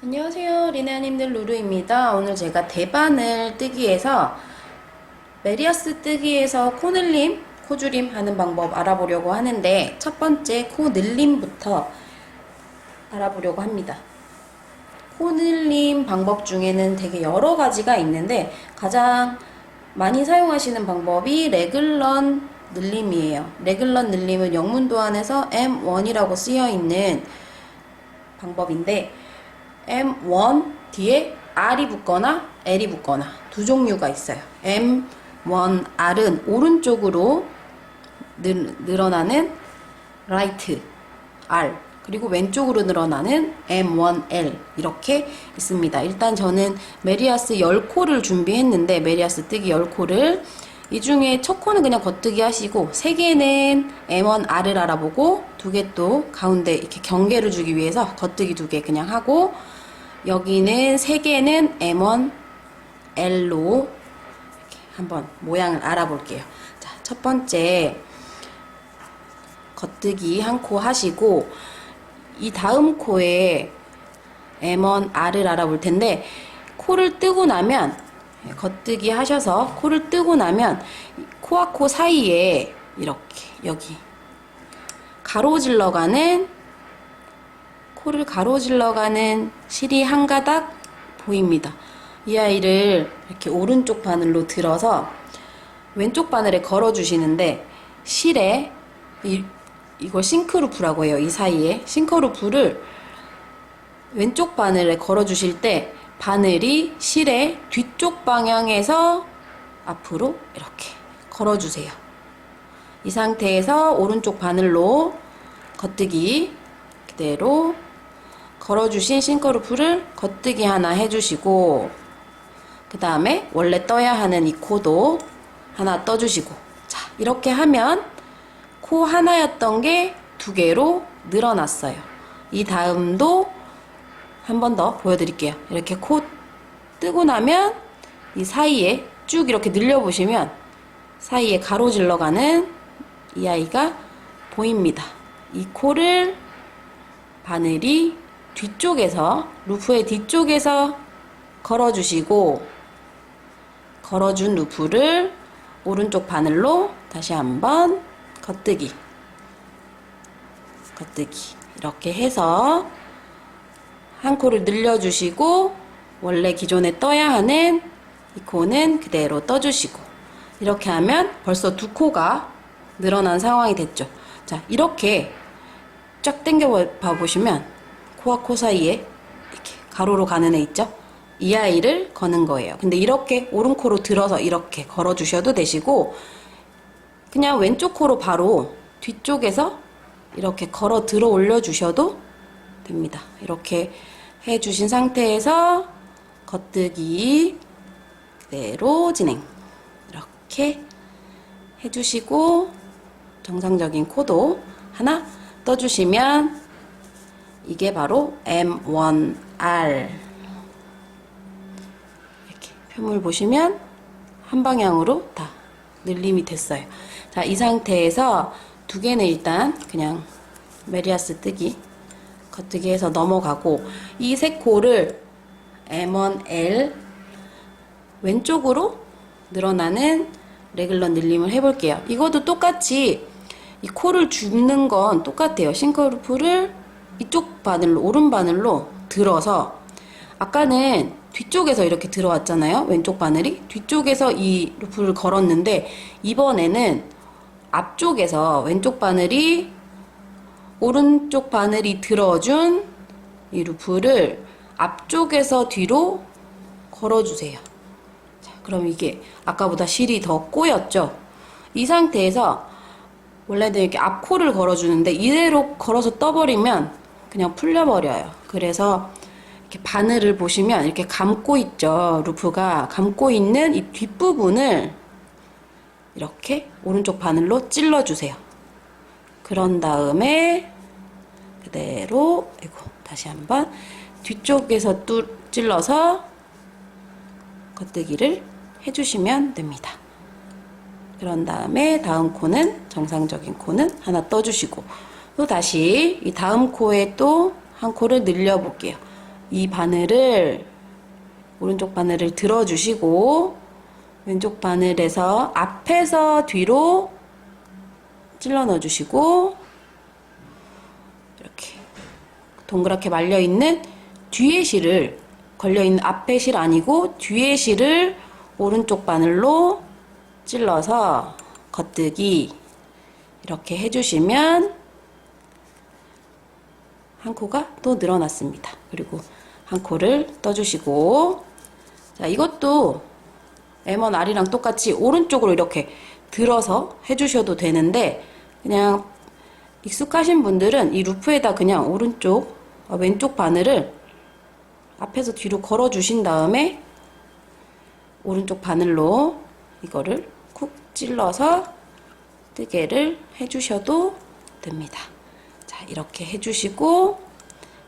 안녕하세요, 리나님들 루루입니다. 오늘 제가 대바늘 뜨기에서 메리어스 뜨기에서 코 늘림, 코줄임 하는 방법 알아보려고 하는데 첫 번째 코 늘림부터 알아보려고 합니다. 코 늘림 방법 중에는 되게 여러 가지가 있는데 가장 많이 사용하시는 방법이 레글런 늘림이에요. 레글런 늘림은 영문도안에서 M1이라고 쓰여있는 방법인데 M1 뒤에 R이 붙거나 L이 붙거나 두 종류가 있어요. M1R은 오른쪽으로 늘어나는 right R, 그리고 왼쪽으로 늘어나는 M1L 이렇게 있습니다. 일단 저는 메리아스 10코를 준비했는데 메리아스 뜨기 10코를 이 중에 첫 코는 그냥 겉뜨기 하시고 3개는 M1R을 알아보고 2개 또 가운데 이렇게 경계를 주기 위해서 겉뜨기 2개 그냥 하고 여기는 3개는 M1L로 이렇게 한번 모양을 알아볼게요. 자, 첫 번째 겉뜨기 한 코 하시고 이 다음 코에 M1R을 알아볼 텐데 코를 뜨고 나면 겉뜨기 하셔서 코를 뜨고 나면 코와 코 사이에 이렇게 여기 가로질러가는 코를 가로질러가는 실이 한 가닥 보입니다. 이 아이를 이렇게 오른쪽 바늘로 들어서 왼쪽 바늘에 걸어 주시는데 실에 이걸 싱크루프라고 해요. 이 사이에 싱크루프를 왼쪽 바늘에 걸어 주실 때 바늘이 실의 뒤쪽 방향에서 앞으로 이렇게 걸어 주세요. 이 상태에서 오른쪽 바늘로 겉뜨기 그대로 걸어주신 싱크루프를 겉뜨기 하나 해주시고 그 다음에 원래 떠야 하는 이 코도 하나 떠주시고 자, 이렇게 하면 코 하나였던 게 2개로 늘어났어요. 이 다음도 한 번 더 보여드릴게요. 이렇게 코 뜨고 나면 이 사이에 쭉 이렇게 늘려보시면 사이에 가로질러 가는 이 아이가 보입니다. 이 코를 바늘이 뒤쪽에서 루프의 뒤쪽에서 걸어주시고 걸어준 루프를 오른쪽 바늘로 다시 한번 겉뜨기 이렇게 해서 한 코를 늘려주시고 원래 기존에 떠야 하는 이 코는 그대로 떠주시고 이렇게 하면 벌써 2코가 늘어난 상황이 됐죠. 자, 이렇게 쫙 당겨 봐보시면 코와 코 사이에 이렇게 가로로 가는 애 있죠? 이 아이를 거는 거예요. 근데 이렇게 오른코로 들어서 이렇게 걸어주셔도 되시고 그냥 왼쪽 코로 바로 뒤쪽에서 이렇게 걸어 들어 올려주셔도 됩니다. 이렇게 해주신 상태에서 겉뜨기 그대로 진행 이렇게 해주시고 정상적인 코도 하나 떠주시면 이게 바로 M1R 이렇게 표물 보시면 한 방향으로 다 늘림이 됐어요. 자, 이 상태에서 2개는 일단 그냥 메리아스 뜨기 겉뜨기 해서 넘어가고 이 3코를 M1L 왼쪽으로 늘어나는 레글런 늘림을 해볼게요. 이것도 똑같이 이 코를 줍는 건 똑같아요. 싱크루프를 이쪽 바늘로 오른 바늘로 들어서 아까는 뒤쪽에서 이렇게 들어왔잖아요. 왼쪽 바늘이 뒤쪽에서 이 루프를 걸었는데 이번에는 앞쪽에서 왼쪽 바늘이 오른쪽 바늘이 들어준 이 루프를 앞쪽에서 뒤로 걸어주세요. 자, 그럼 이게 아까보다 실이 더 꼬였죠? 이 상태에서 원래는 이렇게 앞코를 걸어주는데 이대로 걸어서 떠버리면 그냥 풀려버려요. 그래서 이렇게 바늘을 보시면 이렇게 감고 있죠. 루프가 감고 있는 이 뒷부분을 이렇게 오른쪽 바늘로 찔러주세요. 그런 다음에 그대로 다시 한번 뒤쪽에서 찔러서 겉뜨기를 해주시면 됩니다. 그런 다음에 다음 코는 정상적인 코는 하나 떠주시고 또 다시 이 다음 코에 또 한 코를 늘려 볼게요. 이 바늘을 오른쪽 바늘을 들어주시고 왼쪽 바늘에서 앞에서 뒤로 찔러 넣어주시고 이렇게 동그랗게 말려있는 뒤에 실을 걸려있는 앞에 실 아니고 뒤에 실을 오른쪽 바늘로 찔러서 겉뜨기 이렇게 해주시면 한 코가 또 늘어났습니다. 그리고 한 코를 떠주시고 자 이것도 M1R이랑 똑같이 오른쪽으로 이렇게 들어서 해주셔도 되는데 그냥 익숙하신 분들은 이 루프에다 그냥 왼쪽 바늘을 앞에서 뒤로 걸어 주신 다음에 오른쪽 바늘로 이거를 쿡 찔러서 뜨개를 해주셔도 됩니다. 자 이렇게 해주시고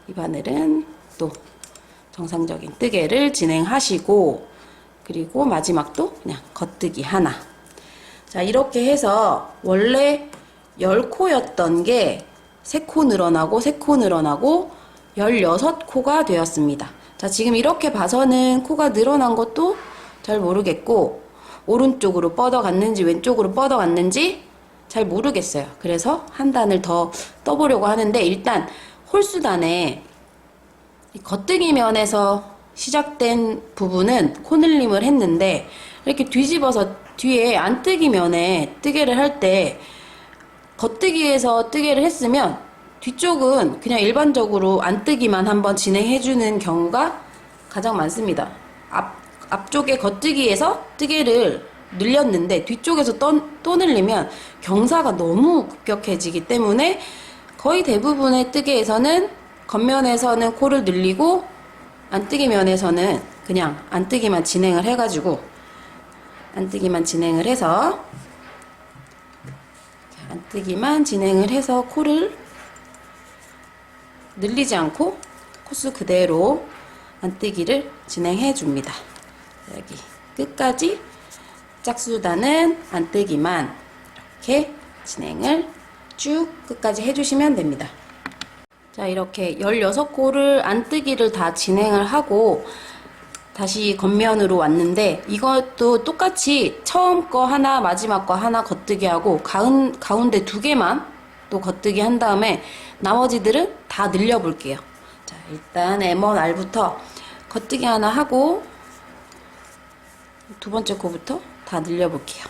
이 바늘은 또 정상적인 뜨개를 진행하시고 그리고 마지막도 그냥 겉뜨기 하나. 자 이렇게 해서 원래 10코였던 게 3코 늘어나고 3코 늘어나고 16코가 되었습니다. 자 지금 이렇게 봐서는 코가 늘어난 것도 잘 모르겠고 오른쪽으로 뻗어갔는지 왼쪽으로 뻗어갔는지 잘 모르겠어요. 그래서 한 단을 더 떠보려고 하는데 일단 홀수단에 이 겉뜨기 면에서 시작된 부분은 코늘림을 했는데 이렇게 뒤집어서 뒤에 안뜨기 면에 뜨개를 할 때 겉뜨기에서 뜨개를 했으면 뒤쪽은 그냥 일반적으로 안뜨기만 한번 진행해주는 경우가 가장 많습니다. 앞쪽에 겉뜨기에서 뜨개를 늘렸는데 뒤쪽에서 또 늘리면 경사가 너무 급격해지기 때문에 거의 대부분의 뜨개에서는 겉면에서는 코를 늘리고 안뜨기 면에서는 그냥 안뜨기만 진행을 해가지고 안뜨기만 진행을 해서 코를 늘리지 않고 코수 그대로 안뜨기를 진행해 줍니다. 여기 끝까지 짝수단은 안뜨기만 이렇게 진행을 쭉 끝까지 해주시면 됩니다. 자 이렇게 16코를 안뜨기를 다 진행을 하고 다시 겉면으로 왔는데 이것도 똑같이 처음 거 하나 마지막 거 하나 겉뜨기 하고 가운데 2개만 또 겉뜨기 한 다음에 나머지들은 다 늘려 볼게요. 자 일단 M1R부터 겉뜨기 하나 하고 두 번째 코부터 다 늘려 볼게요.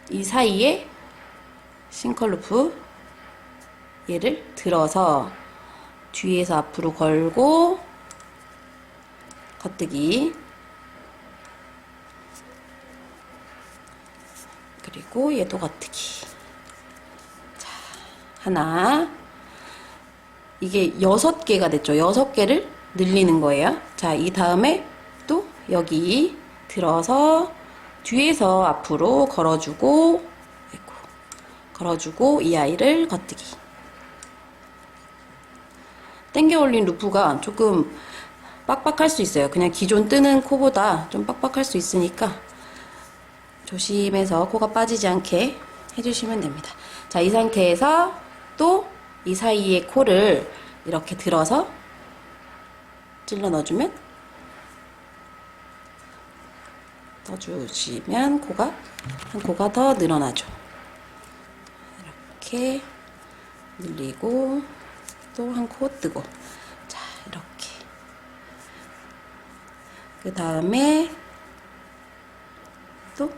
이 사이에 싱컬루프 얘를 들어서 뒤에서 앞으로 걸고 겉뜨기 그리고 얘도 겉뜨기 자 하나 이게 6개가 됐죠. 6개를 늘리는 거예요. 자 이 다음에 또 여기 들어서 뒤에서 앞으로 걸어주고 이 아이를 겉뜨기 당겨 올린 루프가 조금 빡빡할 수 있어요. 그냥 기존 뜨는 코보다 좀 빡빡할 수 있으니까 조심해서 코가 빠지지 않게 해주시면 됩니다. 자, 이 상태에서 또 이 사이에 코를 이렇게 들어서 찔러 넣어주면 한 코가 더 늘어나죠. 이렇게 늘리고 또 한 코 뜨고 자 이렇게 그 다음에 또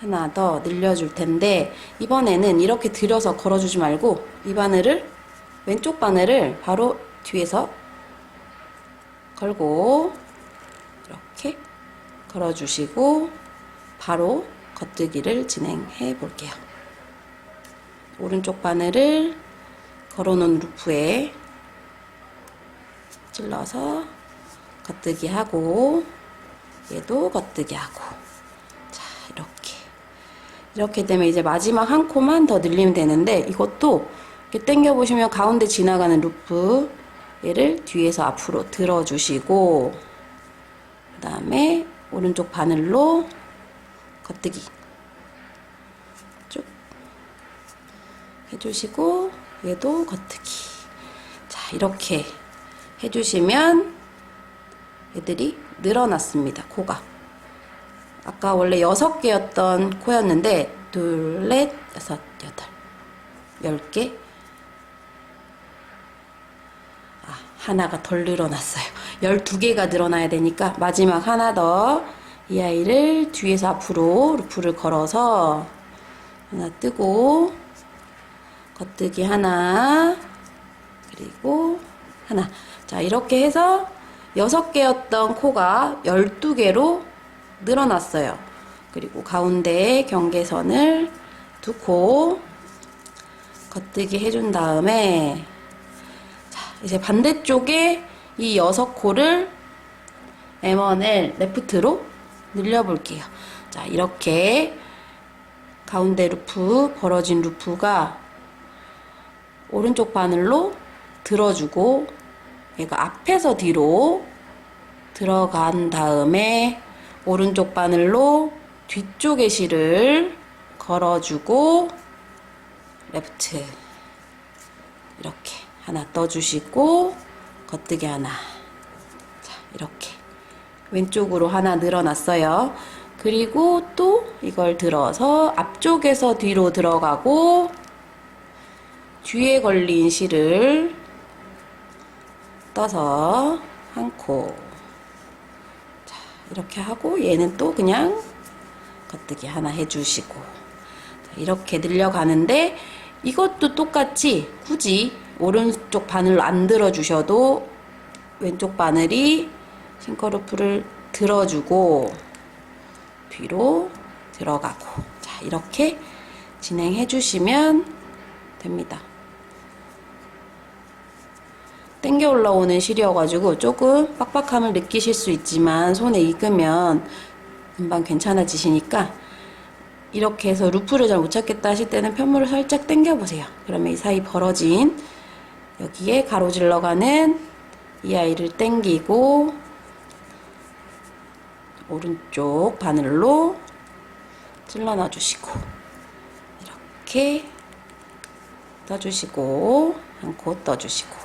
하나 더 늘려줄 텐데 이번에는 이렇게 들여서 걸어주지 말고 이 바늘을 왼쪽 바늘을 바로 뒤에서 걸고 이렇게 걸어주시고 바로 겉뜨기를 진행해 볼게요. 오른쪽 바늘을 걸어놓은 루프에 찔러서 겉뜨기 하고 얘도 겉뜨기 하고 자 이렇게 되면 이제 마지막 한 코만 더 늘리면 되는데 이것도 이렇게 당겨 보시면 가운데 지나가는 루프 얘를 뒤에서 앞으로 들어주시고 그 다음에 오른쪽 바늘로 겉뜨기 쭉 해주시고 얘도 겉뜨기 자 이렇게 해주시면 애들이 늘어났습니다. 코가. 아까 원래 6개였던 코였는데 둘, 넷, 여섯, 여덟, 10개. 하나가 덜 늘어났어요. 12개가 늘어나야 되니까 마지막 하나 더 이 아이를 뒤에서 앞으로 루프를 걸어서 하나 뜨고 겉뜨기 하나 그리고 하나. 자, 이렇게 해서 6개였던 코가 12개로 늘어났어요. 그리고 가운데에 경계선을 2코 겉뜨기 해준 다음에 자, 이제 반대쪽에 이 6코를 M1L 레프트로 늘려볼게요. 자, 이렇게 가운데 루프, 벌어진 루프가 오른쪽 바늘로 들어주고 얘가 앞에서 뒤로 들어간 다음에 오른쪽 바늘로 뒤쪽에 실을 걸어주고 레프트 이렇게 하나 떠주시고 겉뜨기 하나. 자, 이렇게 왼쪽으로 하나 늘어났어요. 그리고 또 이걸 들어서 앞쪽에서 뒤로 들어가고 뒤에 걸린 실을 떠서 한 코. 자, 이렇게 하고 얘는 또 그냥 겉뜨기 하나 해주시고 자, 이렇게 늘려가는데 이것도 똑같이 굳이 오른쪽 바늘로 안 들어주셔도 왼쪽 바늘이 싱커루프를 들어주고 뒤로 들어가고 자, 이렇게 진행해 주시면 됩니다. 땡겨 올라오는 실이어가지고 조금 빡빡함을 느끼실 수 있지만 손에 익으면 금방 괜찮아지시니까 이렇게 해서 루프를 잘 못 찾겠다 하실 때는 편물을 살짝 당겨 보세요. 그러면 이 사이 벌어진 여기에 가로질러가는 이 아이를 당기고 오른쪽 바늘로 찔러 넣어주시고 이렇게 떠주시고 한 코 떠주시고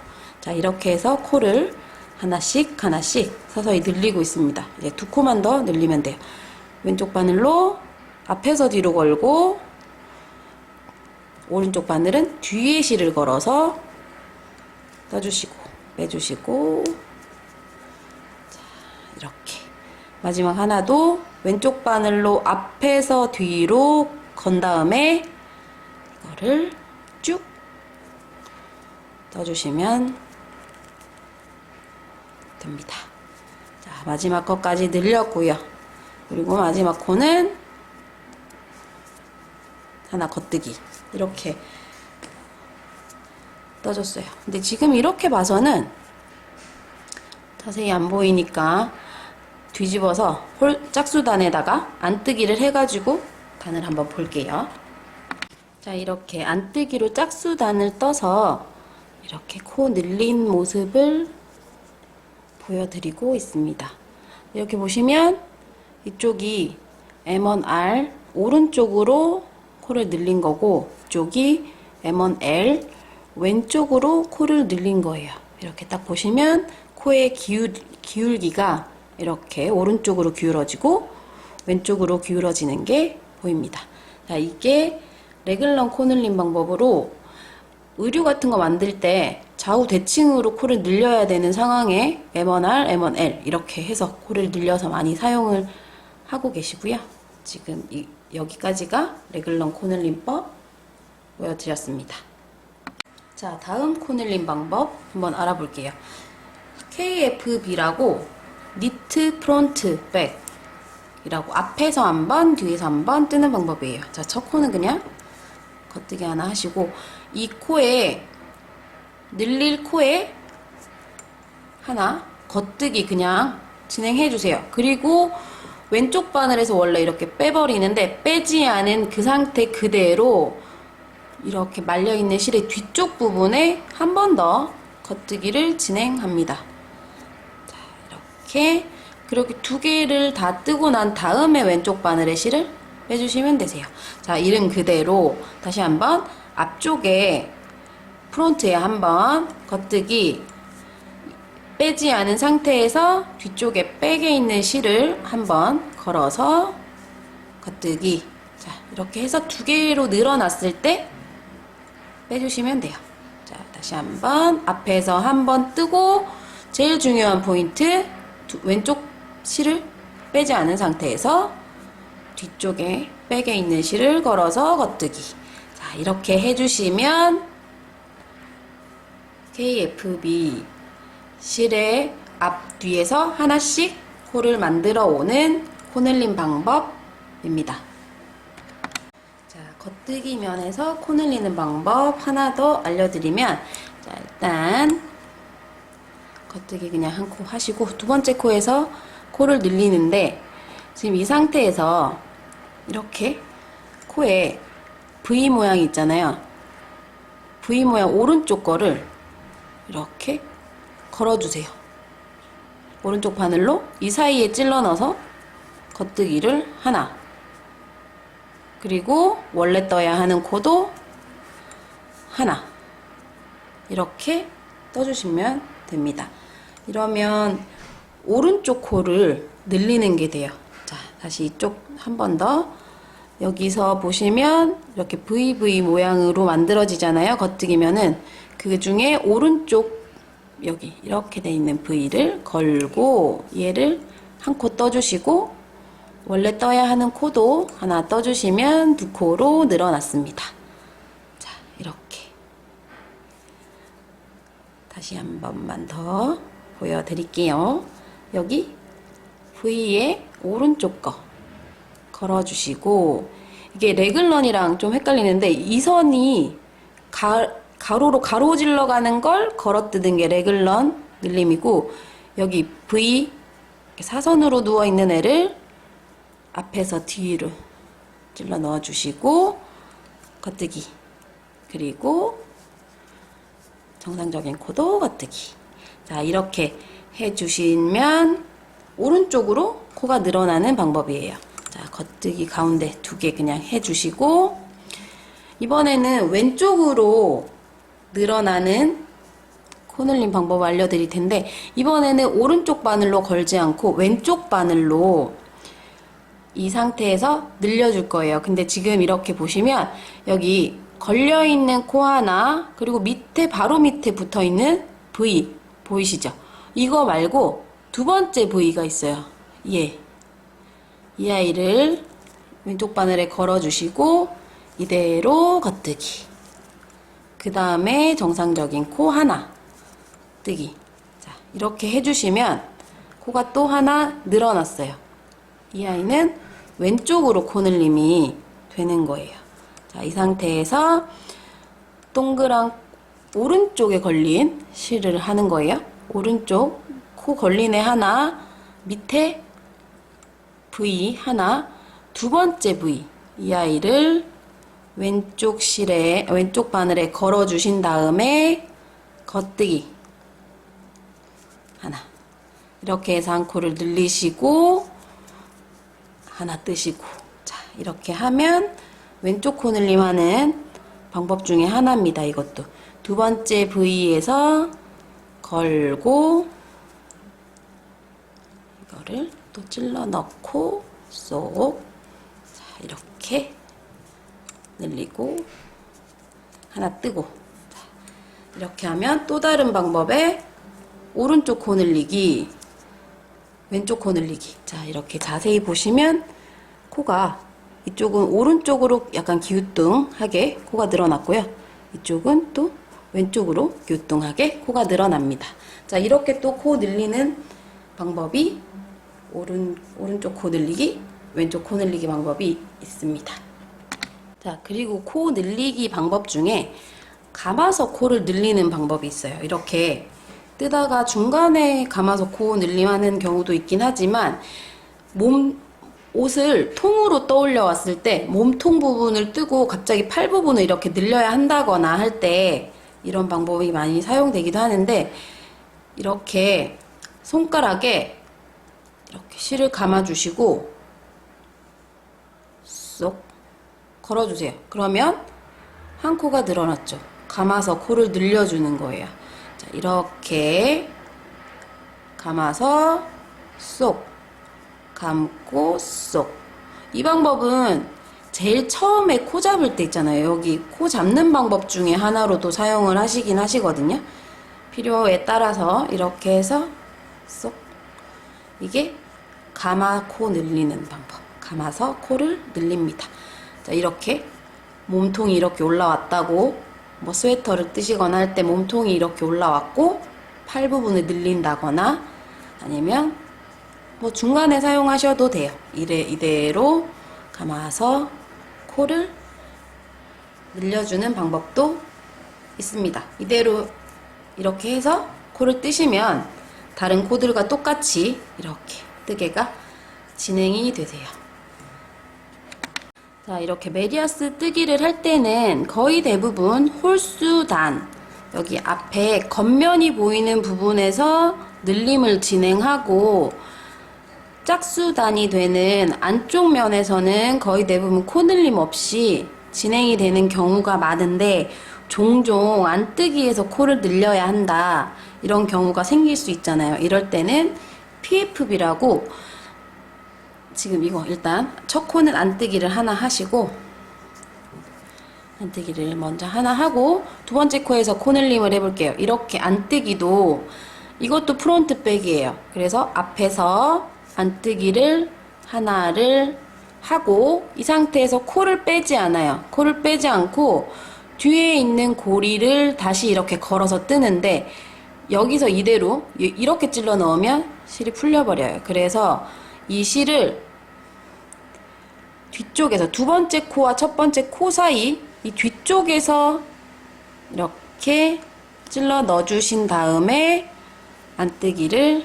자, 이렇게 해서 코를 하나씩 하나씩 서서히 늘리고 있습니다. 이제 2코만 더 늘리면 돼요. 왼쪽 바늘로 앞에서 뒤로 걸고 오른쪽 바늘은 뒤에 실을 걸어서 떠주시고 빼주시고 자, 이렇게 마지막 하나도 왼쪽 바늘로 앞에서 뒤로 건 다음에 이거를 쭉 떠주시면 됩니다. 자, 마지막 것까지 늘렸고요. 그리고 마지막 코는 하나 겉뜨기 이렇게 떠줬어요. 근데 지금 이렇게 봐서는 자세히 안 보이니까 뒤집어서 짝수단에다가 안뜨기를 해가지고 단을 한번 볼게요. 자, 이렇게 안뜨기로 짝수단을 떠서 이렇게 코 늘린 모습을 보여드리고 있습니다. 이렇게 보시면 이쪽이 M1R 오른쪽으로 코를 늘린 거고 이쪽이 M1L 왼쪽으로 코를 늘린 거예요. 이렇게 딱 보시면 코의 기울기가 이렇게 오른쪽으로 기울어지고 왼쪽으로 기울어지는 게 보입니다. 자, 이게 레글런 코 늘림 방법으로 의류 같은 거 만들 때 좌우 대칭으로 코를 늘려야 되는 상황에 M1R, M1L 이렇게 해서 코를 늘려서 많이 사용을 하고 계시고요. 지금 여기까지가 레글런 코 늘림법 보여드렸습니다. 자, 다음 코 늘림 방법 한번 알아볼게요. KFB라고 니트 프론트 백이라고 앞에서 한 번, 뒤에서 한 번 뜨는 방법이에요. 자, 첫 코는 그냥 겉뜨기 하나 하시고 이 코에 늘릴 코에 하나 겉뜨기 그냥 진행해 주세요. 그리고 왼쪽 바늘에서 원래 이렇게 빼버리는데 빼지 않은 그 상태 그대로 이렇게 말려있는 실의 뒤쪽 부분에 한 번 더 겉뜨기를 진행합니다. 자, 이렇게 그렇게 2개를 다 뜨고 난 다음에 왼쪽 바늘의 실을 빼주시면 되세요. 자, 이름 그대로 다시 한번 앞쪽에 프론트에 한번 겉뜨기 빼지 않은 상태에서 뒤쪽에 백에 있는 실을 한번 걸어서 겉뜨기. 자, 이렇게 해서 두 개로 늘어났을 때 빼주시면 돼요. 자, 다시 한번 앞에서 한번 뜨고 제일 중요한 포인트 왼쪽 실을 빼지 않은 상태에서 뒤쪽에 백에 있는 실을 걸어서 겉뜨기. 자, 이렇게 해주시면 KFB 실의 앞 뒤에서 하나씩 코를 만들어 오는 코늘림 방법입니다. 자, 겉뜨기 면에서 코 늘리는 방법 하나 더 알려드리면, 자, 일단 겉뜨기 그냥 한 코 하시고 두 번째 코에서 코를 늘리는데, 지금 이 상태에서 이렇게 코에 V 모양이 있잖아요. V 모양 오른쪽 거를 이렇게 걸어주세요. 오른쪽 바늘로 이 사이에 찔러 넣어서 겉뜨기를 하나, 그리고 원래 떠야 하는 코도 하나, 이렇게 떠주시면 됩니다. 이러면 오른쪽 코를 늘리는 게 돼요. 자, 다시 이쪽 한 번 더. 여기서 보시면 이렇게 VV 모양으로 만들어지잖아요. 겉뜨기면은 그 중에 오른쪽 여기 이렇게 돼 있는 V를 걸고 얘를 한 코 떠주시고 원래 떠야 하는 코도 하나 떠주시면 두 코로 늘어났습니다. 자, 이렇게 다시 한 번만 더 보여드릴게요. 여기 V의 오른쪽 거 걸어주시고, 이게 레글런이랑 좀 헷갈리는데 이 선이 가로로 가로질러 가는 걸 걸어뜯은 게 레글런 늘림이고, 여기 V 사선으로 누워있는 애를 앞에서 뒤로 찔러 넣어주시고 겉뜨기, 그리고 정상적인 코도 겉뜨기. 자, 이렇게 해주시면 오른쪽으로 코가 늘어나는 방법이에요. 자, 겉뜨기 가운데 두 개 그냥 해주시고, 이번에는 왼쪽으로 늘어나는 코늘림 방법 알려드릴 텐데, 이번에는 오른쪽 바늘로 걸지 않고 왼쪽 바늘로 이 상태에서 늘려줄 거예요. 근데 지금 이렇게 보시면 여기 걸려있는 코 하나, 그리고 밑에 바로 밑에 붙어있는 V 보이시죠? 이거 말고 두 번째 V가 있어요. 이 아이를 왼쪽 바늘에 걸어주시고 이대로 겉뜨기. 그 다음에 정상적인 코 하나 뜨기. 자, 이렇게 해주시면 코가 또 하나 늘어났어요. 이 아이는 왼쪽으로 코늘림이 되는 거예요. 자, 이 상태에서 동그란 오른쪽에 걸린 실을 하는 거예요. 오른쪽 코 걸린 애 하나, 밑에 V 하나, 두 번째 V, 이 아이를 왼쪽 실에, 왼쪽 바늘에 걸어 주신 다음에 겉뜨기 하나, 이렇게 해서 한 코를 늘리시고 하나 뜨시고. 자, 이렇게 하면 왼쪽 코 늘림 하는 방법 중에 하나입니다. 이것도 두 번째 V에서 걸고 이거를 또 찔러 넣고 쏙. 자, 이렇게 늘리고 하나 뜨고. 자, 이렇게 하면 또 다른 방법에 오른쪽 코 늘리기, 왼쪽 코 늘리기. 자, 이렇게 자세히 보시면 코가 이쪽은 오른쪽으로 약간 기우뚱하게 코가 늘어났고요. 이쪽은 또 왼쪽으로 기우뚱하게 코가 늘어납니다. 자, 이렇게 또 코 늘리는 방법이 오른쪽 코 늘리기, 왼쪽 코 늘리기 방법이 있습니다. 자, 그리고 코 늘리기 방법 중에 감아서 코를 늘리는 방법이 있어요. 이렇게 뜨다가 중간에 감아서 코 늘림하는 경우도 있긴 하지만, 옷을 통으로 떠올려 왔을 때 몸통 부분을 뜨고 갑자기 팔 부분을 이렇게 늘려야 한다거나 할 때 이런 방법이 많이 사용되기도 하는데, 이렇게 손가락에 이렇게 실을 감아주시고 쏙 걸어주세요. 그러면 한 코가 늘어났죠. 감아서 코를 늘려주는 거예요. 자, 이렇게 감아서 쏙 감고 쏙. 이 방법은 제일 처음에 코 잡을 때 있잖아요. 여기 코 잡는 방법 중에 하나로도 사용을 하시긴 하시거든요. 필요에 따라서 이렇게 해서 쏙. 이게 감아 코 늘리는 방법. 감아서 코를 늘립니다. 자, 이렇게 몸통이 이렇게 올라왔다고 뭐 스웨터를 뜨시거나 할 때 몸통이 이렇게 올라왔고 팔 부분을 늘린다거나 아니면 뭐 중간에 사용하셔도 돼요. 이대로 감아서 코를 늘려주는 방법도 있습니다. 이대로 이렇게 해서 코를 뜨시면 다른 코들과 똑같이 이렇게 뜨개가 진행이 되세요. 자, 이렇게 메리아스 뜨기를 할 때는 거의 대부분 홀수단, 여기 앞에 겉면이 보이는 부분에서 늘림을 진행하고 짝수단이 되는 안쪽 면에서는 거의 대부분 코 늘림 없이 진행이 되는 경우가 많은데 종종 안뜨기에서 코를 늘려야 한다 이런 경우가 생길 수 있잖아요. 이럴 때는 PFB라고 지금 이거 일단 첫 코는 안뜨기를 하나 하시고 안뜨기를 먼저 하나 하고 두 번째 코에서 코 늘림을 해볼게요. 이렇게 안뜨기도 이것도 프론트 백이에요. 그래서 앞에서 안뜨기를 하나를 하고 이 상태에서 코를 빼지 않아요. 코를 빼지 않고 뒤에 있는 고리를 다시 이렇게 걸어서 뜨는데 여기서 이대로 이렇게 찔러 넣으면 실이 풀려버려요. 그래서 이 실을 뒤쪽에서 두 번째 코와 첫 번째 코 사이 이 뒤쪽에서 이렇게 찔러 넣어주신 다음에 안뜨기를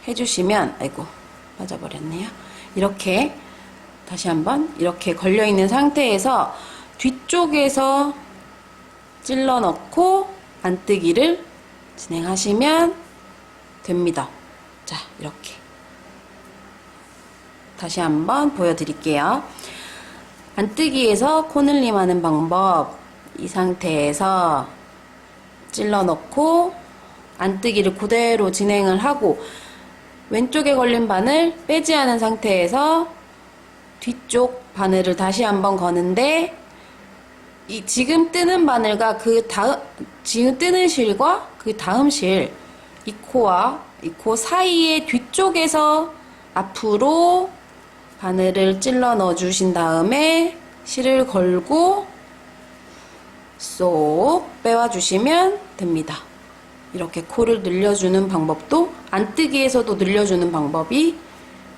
해주시면 아이고 빠져버렸네요. 이렇게 다시 한번 이렇게 걸려있는 상태에서 뒤쪽에서 찔러 넣고 안뜨기를 진행하시면 됩니다. 자, 이렇게 다시 한번 보여드릴게요. 안뜨기에서 코늘림 하는 방법, 이 상태에서 찔러 넣고 안뜨기를 그대로 진행을 하고 왼쪽에 걸린 바늘 빼지 않은 상태에서 뒤쪽 바늘을 다시 한번 거는데 이 지금 뜨는 바늘과 그 다음 지금 뜨는 실과 그 다음 실 이 코와 이 코 사이의 뒤쪽에서 앞으로 바늘을 찔러 넣어 주신 다음에 실을 걸고 쏙 빼와 주시면 됩니다. 이렇게 코를 늘려주는 방법도 안뜨기에서도 늘려주는 방법이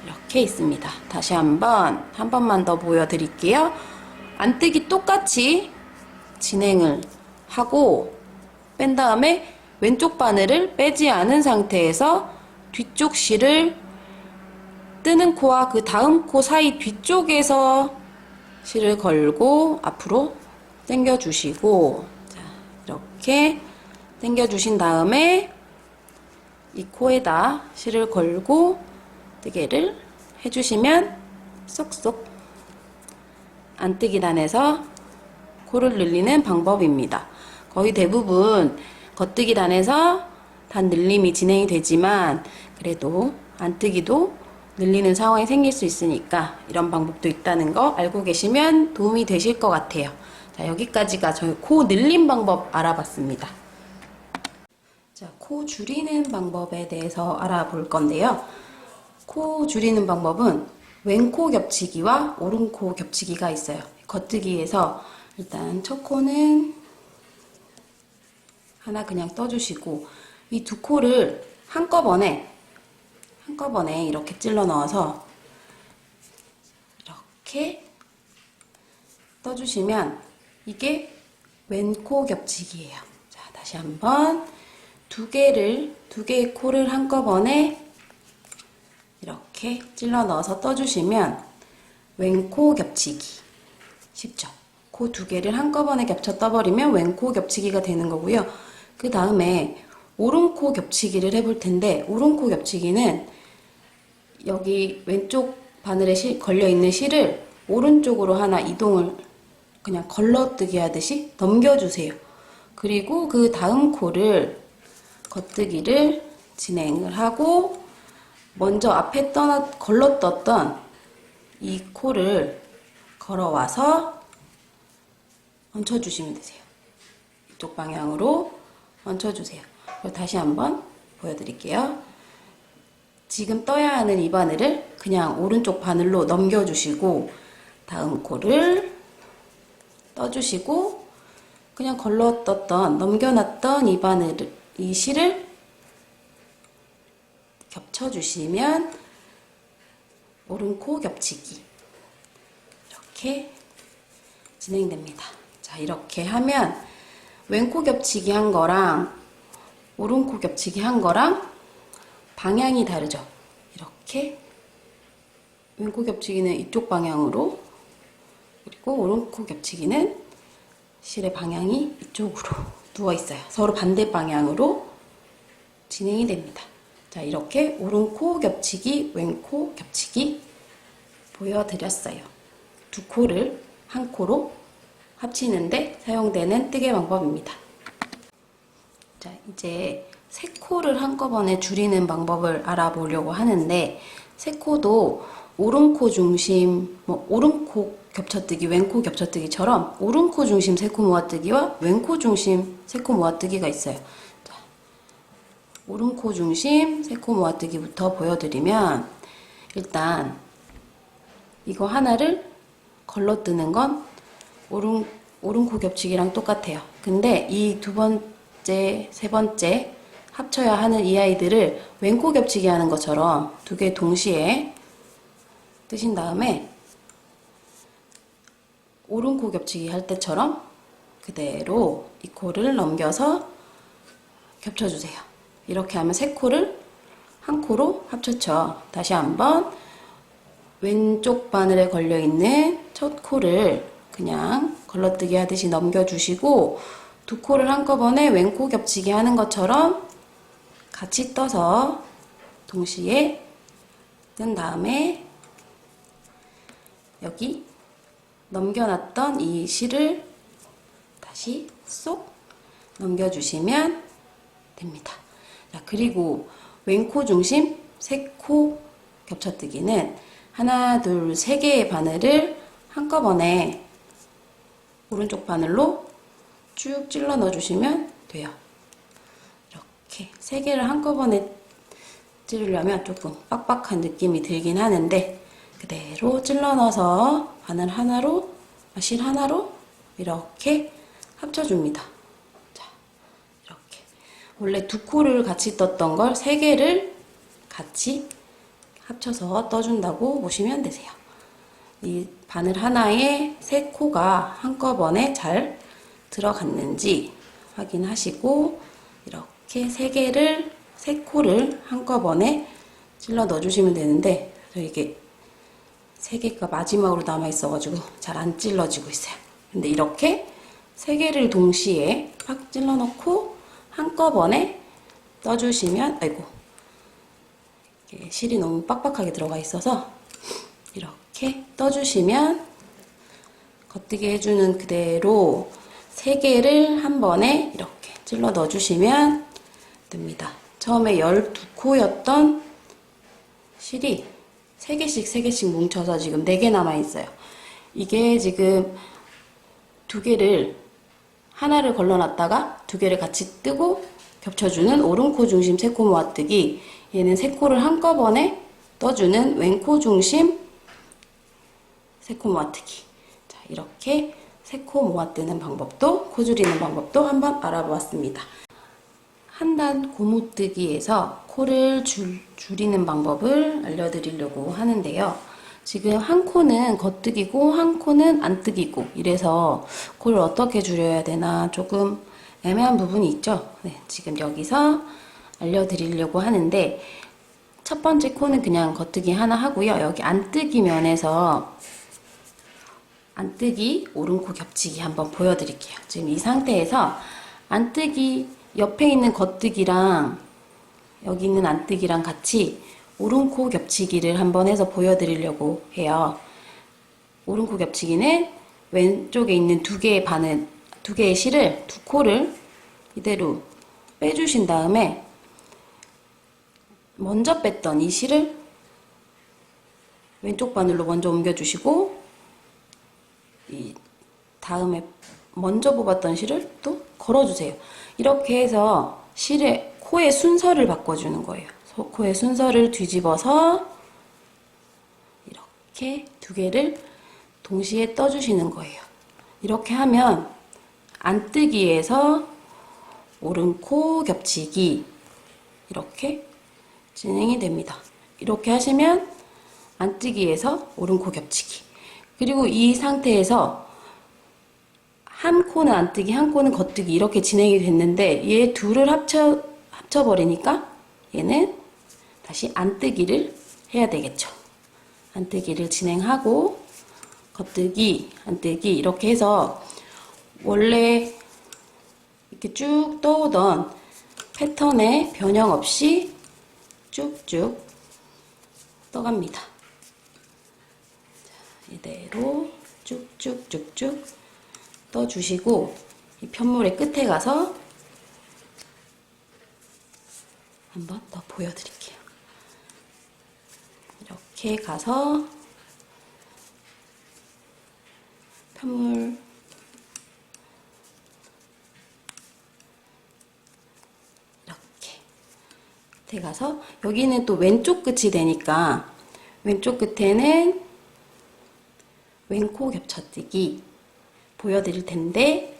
이렇게 있습니다. 다시 한 번만 더 보여드릴게요. 안뜨기 똑같이 진행을 하고 뺀 다음에 왼쪽 바늘을 빼지 않은 상태에서 뒤쪽 실을 뜨는 코와 그 다음 코 사이 뒤쪽에서 실을 걸고 앞으로 당겨 주시고 자, 이렇게 당겨 주신 다음에 이 코에다 실을 걸고 뜨개를 해주시면 쏙쏙 안뜨기 단에서 코를 늘리는 방법입니다. 거의 대부분 겉뜨기 단에서 단 늘림이 진행이 되지만 그래도 안뜨기도 늘리는 상황이 생길 수 있으니까 이런 방법도 있다는 거 알고 계시면 도움이 되실 것 같아요. 자, 여기까지가 저희 코 늘림 방법 알아봤습니다. 자, 코 줄이는 방법에 대해서 알아볼 건데요. 코 줄이는 방법은 왼코 겹치기와 오른코 겹치기가 있어요. 겉뜨기에서 일단 첫 코는 하나 그냥 떠주시고 이 두 코를 한꺼번에 이렇게 찔러 넣어서 이렇게 떠주시면 이게 왼코 겹치기예요. 자, 다시 한번 두 개의 코를 한꺼번에 이렇게 찔러 넣어서 떠주시면 왼코 겹치기 쉽죠? 코 두 개를 한꺼번에 겹쳐 떠버리면 왼코 겹치기가 되는 거고요. 그 다음에 오른코 겹치기를 해볼 텐데 오른코 겹치기는 여기 왼쪽 바늘에 걸려있는 실을 오른쪽으로 하나 이동을 그냥 걸러뜨기 하듯이 넘겨주세요. 그리고 그 다음 코를 겉뜨기를 진행을 하고 먼저 앞에 걸러떴던 이 코를 걸어와서 얹혀주시면 되세요. 이쪽 방향으로 얹혀주세요. 그리고 다시 한번 보여드릴게요. 지금 떠야 하는 이 바늘을 그냥 오른쪽 바늘로 넘겨주시고 다음 코를 떠주시고 그냥 걸러떴던 넘겨놨던 이 실을 겹쳐주시면 오른코 겹치기 이렇게 진행됩니다. 자, 이렇게 하면 왼코 겹치기 한 거랑 오른코 겹치기 한 거랑 방향이 다르죠. 이렇게 왼코 겹치기는 이쪽 방향으로 그리고 오른코 겹치기는 실의 방향이 이쪽으로 누워 있어요. 서로 반대 방향으로 진행이 됩니다. 자, 이렇게 오른코 겹치기, 왼코 겹치기 보여드렸어요. 두 코를 한 코로 합치는데 사용되는 뜨개 방법입니다. 자, 이제 세 코를 한꺼번에 줄이는 방법을 알아보려고 하는데 세 코도 오른코 중심, 오른코 겹쳐뜨기, 왼코 겹쳐뜨기처럼 오른코 중심 세코 모아뜨기와 왼코 중심 세코 모아뜨기가 있어요. 자, 오른코 중심 세코 모아뜨기부터 보여드리면 일단 이거 하나를 걸러뜨는 건 오른코 겹치기랑 똑같아요. 근데 이 두 번째, 세 번째 합쳐야 하는 이 아이들을 왼코 겹치기 하는 것처럼 두 개 동시에 뜨신 다음에 오른코 겹치기 할 때처럼 그대로 이 코를 넘겨서 겹쳐주세요. 이렇게 하면 세 코를 한 코로 합쳤죠. 다시 한번 왼쪽 바늘에 걸려있는 첫 코를 그냥 걸러뜨기 하듯이 넘겨주시고 두 코를 한꺼번에 왼코 겹치기 하는 것처럼 같이 떠서 동시에 뜬 다음에 여기 넘겨놨던 이 실을 다시 쏙 넘겨주시면 됩니다. 자, 그리고 왼코 중심 세 코 겹쳐뜨기는 하나, 둘, 세 개의 바늘을 한꺼번에 오른쪽 바늘로 쭉 찔러 넣어주시면 돼요. 이렇게 세 개를 한꺼번에 찌르려면 조금 빡빡한 느낌이 들긴 하는데 그대로 찔러 넣어서 바늘 하나로, 실 하나로 이렇게 합쳐줍니다. 자, 이렇게. 원래 두 코를 같이 떴던 걸 세 개를 같이 합쳐서 떠준다고 보시면 되세요. 이 바늘 하나에 세 코가 한꺼번에 잘 들어갔는지 확인하시고 이렇게 세 코를 한꺼번에 찔러 넣어주시면 되는데 이게 세 개가 마지막으로 남아 있어가지고 잘 안 찔러지고 있어요. 근데 이렇게 세 개를 동시에 팍 찔러 넣고 한꺼번에 떠주시면 아이고 실이 너무 빡빡하게 들어가 있어서 이렇게 떠주시면 겉뜨기 해주는 그대로 세 개를 한 번에 이렇게 찔러 넣어주시면 됩니다. 처음에 12코였던 실이 3개씩 뭉쳐서 지금 4개 남아있어요. 이게 지금 두 개를 하나를 걸러놨다가 두 개를 같이 뜨고 겹쳐주는 오른코 중심 세코 모아뜨기, 얘는 세 코를 한꺼번에 떠주는 왼코 중심 세코 모아뜨기. 자, 이렇게 세코 모아뜨는 방법도 코 줄이는 방법도 한번 알아보았습니다. 한단 고무뜨기에서 코를 줄이는 방법을 알려드리려고 하는데요. 지금 한 코는 겉뜨기고 한 코는 안뜨기고 이래서 코를 어떻게 줄여야 되나 조금 애매한 부분이 있죠. 네, 지금 여기서 알려드리려고 하는데 첫 번째 코는 그냥 겉뜨기 하나 하고요. 여기 안뜨기 면에서 안뜨기 오른코 겹치기 한번 보여드릴게요. 지금 이 상태에서 안뜨기 옆에 있는 겉뜨기랑 여기 있는 안뜨기랑 같이 오른코 겹치기를 한번 해서 보여드리려고 해요. 오른코 겹치기는 왼쪽에 있는 두 개의 바늘, 두 개의 실을, 두 코를 이대로 빼주신 다음에 먼저 뺐던 이 실을 왼쪽 바늘로 먼저 옮겨주시고 이 다음에 먼저 뽑았던 실을 또 걸어주세요. 이렇게 해서 실의 코의 순서를 바꿔주는 거예요. 코의 순서를 뒤집어서 이렇게 두 개를 동시에 떠주시는 거예요. 이렇게 하면 안뜨기에서 오른코 겹치기 이렇게 진행이 됩니다. 이렇게 하시면 안뜨기에서 오른코 겹치기. 그리고 이 상태에서 한 코는 안뜨기, 한 코는 겉뜨기 이렇게 진행이 됐는데 얘 둘을 합쳐버리니까 얘는 다시 안뜨기를 해야 되겠죠. 안뜨기를 진행하고 겉뜨기, 안뜨기 이렇게 해서 원래 이렇게 쭉 떠오던 패턴에 변형 없이 쭉쭉 떠갑니다. 이대로 쭉쭉쭉쭉 떠주시고 이 편물의 끝에 가서 한번 더 보여드릴게요. 이렇게 가서 편물 이렇게 끝에 가서 여기는 또 왼쪽 끝이 되니까 왼쪽 끝에는 왼코 겹쳐뜨기 보여드릴 텐데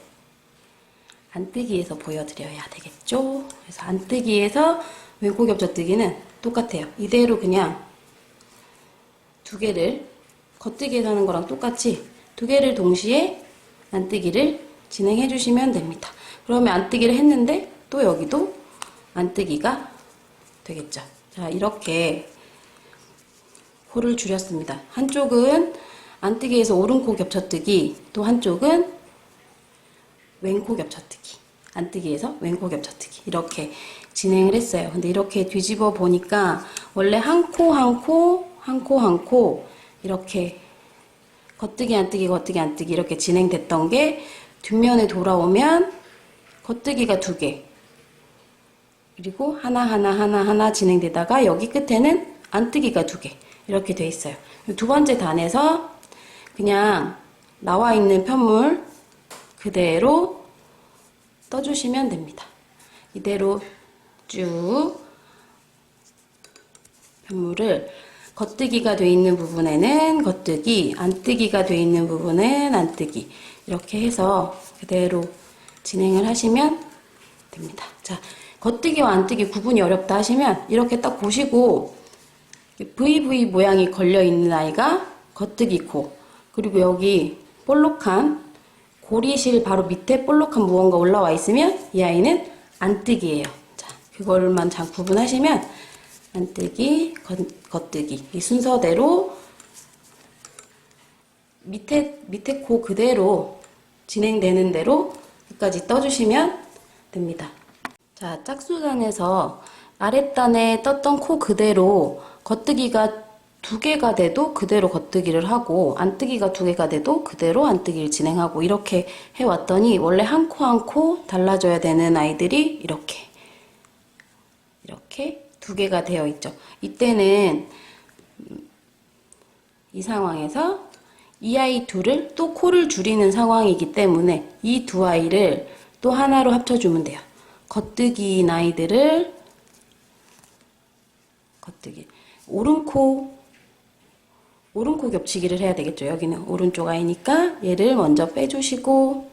안뜨기에서 보여드려야 되겠죠. 그래서 안뜨기에서 왼코 겹쳐뜨기는 똑같아요. 이대로 그냥 두 개를 겉뜨기에서 하는 거랑 똑같이 두 개를 동시에 안뜨기를 진행해 주시면 됩니다. 그러면 안뜨기를 했는데 또 여기도 안뜨기가 되겠죠. 자, 이렇게 코를 줄였습니다. 한쪽은 안뜨기에서 오른코 겹쳐뜨기, 또 한쪽은 왼코 겹쳐뜨기, 안뜨기에서 왼코 겹쳐뜨기 이렇게 진행을 했어요. 근데 이렇게 뒤집어 보니까 원래 한 코 한 코 한 코 한 코 이렇게 겉뜨기 안뜨기 겉뜨기 안뜨기 이렇게 진행됐던 게 뒷면에 돌아오면 겉뜨기가 두 개 그리고 하나 진행되다가 여기 끝에는 안뜨기가 두 개 이렇게 돼 있어요. 두 번째 단에서 그냥 나와 있는 편물 그대로 떠주시면 됩니다. 이대로 쭉 편물을 겉뜨기가 돼 있는 부분에는 겉뜨기, 안뜨기가 돼 있는 부분은 안뜨기 이렇게 해서 그대로 진행을 하시면 됩니다. 자, 겉뜨기와 안뜨기 구분이 어렵다 하시면 이렇게 딱 보시고 VV 모양이 걸려 있는 아이가 겉뜨기 코 그리고 여기 볼록한 고리실 바로 밑에 볼록한 무언가 올라와 있으면 이 아이는 안뜨기예요. 자, 그걸만 잘 구분하시면 안뜨기, 겉뜨기 이 순서대로 밑에 코 그대로 진행되는 대로 끝까지 떠주시면 됩니다. 자, 짝수단에서 아랫단에 떴던 코 그대로 겉뜨기가 두 개가 돼도 그대로 겉뜨기를 하고 안뜨기가 두 개가 돼도 그대로 안뜨기를 진행하고 이렇게 해왔더니 원래 한 코 한 코 달라져야 되는 아이들이 이렇게 두 개가 되어 있죠. 이때는 이 상황에서 이 아이 둘을 또 코를 줄이는 상황이기 때문에 이 두 아이를 또 하나로 합쳐주면 돼요. 겉뜨기인 아이들을 겉뜨기 오른코 겹치기를 해야 되겠죠. 여기는 오른쪽 아이니까 얘를 먼저 빼주시고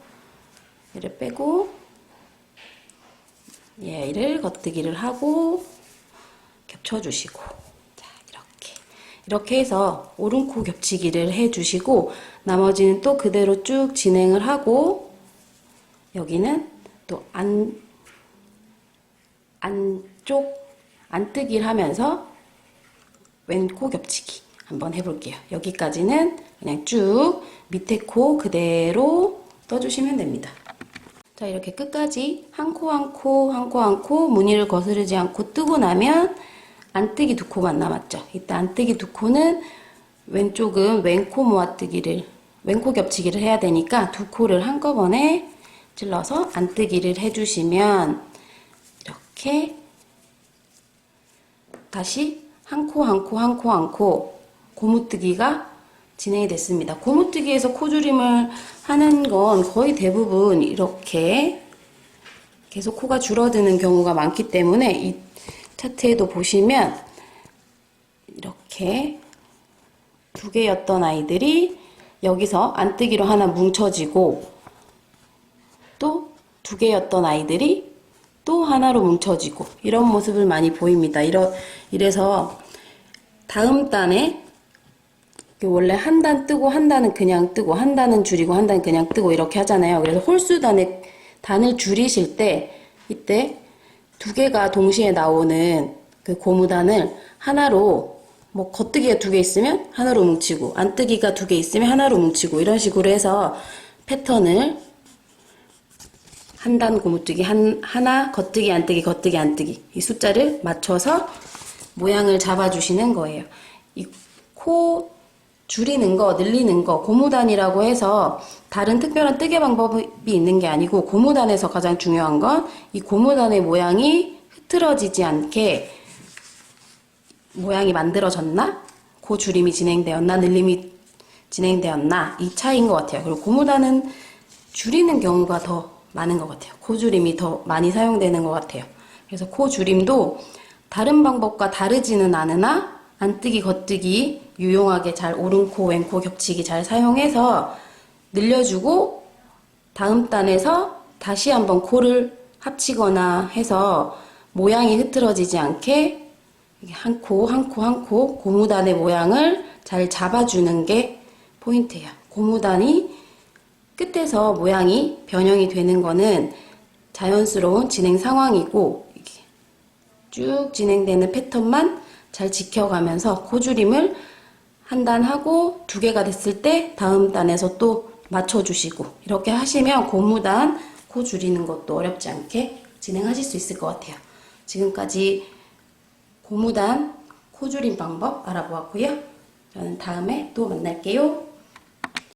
얘를 빼고 얘를 겉뜨기를 하고 겹쳐주시고 자, 이렇게 해서 오른코 겹치기를 해주시고 나머지는 또 그대로 쭉 진행을 하고 여기는 또 안쪽 안뜨기를 하면서 왼코 겹치기 한번 해볼게요. 여기까지는 그냥 쭉 밑에 코 그대로 떠주시면 됩니다. 자, 이렇게 끝까지 한 코 한 코 한 코 한 코 무늬를 거스르지 않고 뜨고 나면 안뜨기 두 코만 남았죠. 이때 안뜨기 두 코는 왼쪽은 왼코 모아뜨기를 왼코 겹치기를 해야 되니까 두 코를 한꺼번에 찔러서 안뜨기를 해주시면 이렇게 다시 한 코 한 코 한 코 한 코 고무뜨기가 진행이 됐습니다. 고무뜨기에서 코줄임을 하는 건 거의 대부분 이렇게 계속 코가 줄어드는 경우가 많기 때문에 이 차트에도 보시면 이렇게 두 개였던 아이들이 여기서 안뜨기로 하나 뭉쳐지고 또 두 개였던 아이들이 또 하나로 뭉쳐지고 이런 모습을 많이 보입니다. 이래서 다음 단에 원래 한 단 뜨고 한 단은 그냥 뜨고 한 단은 줄이고 한 단은 그냥 뜨고 이렇게 하잖아요. 그래서 홀수단에 단을 줄이실 때 이때 두 개가 동시에 나오는 그 고무단을 하나로 뭐 겉뜨기가 두 개 있으면 하나로 뭉치고 안뜨기가 두 개 있으면 하나로 뭉치고 이런 식으로 해서 패턴을 한 단 고무뜨기 하나 겉뜨기 안뜨기 겉뜨기 안뜨기 이 숫자를 맞춰서 모양을 잡아주시는 거예요. 이 코 줄이는 거 늘리는 거 고무단이라고 해서 다른 특별한 뜨개 방법이 있는 게 아니고 고무단에서 가장 중요한 건 이 고무단의 모양이 흐트러지지 않게 모양이 만들어졌나? 고 줄임이 진행되었나? 늘림이 진행되었나? 이 차이인 것 같아요. 그리고 고무단은 줄이는 경우가 더 많은 것 같아요. 코 줄임이 더 많이 사용되는 것 같아요. 그래서 코 줄임도 다른 방법과 다르지는 않으나 안뜨기, 겉뜨기 유용하게 잘 오른코, 왼코 겹치기 잘 사용해서 늘려주고 다음 단에서 다시 한번 코를 합치거나 해서 모양이 흐트러지지 않게 한 코, 한 코, 한 코 고무단의 모양을 잘 잡아주는 게 포인트예요. 고무단이 끝에서 모양이 변형이 되는 거는 자연스러운 진행 상황이고 이렇게 쭉 진행되는 패턴만 잘 지켜가면서 코줄임을 한 단 하고 두 개가 됐을 때 다음 단에서 또 맞춰주시고 이렇게 하시면 고무단 코 줄이는 것도 어렵지 않게 진행하실 수 있을 것 같아요. 지금까지 고무단 코줄임 방법 알아보았고요. 저는 다음에 또 만날게요.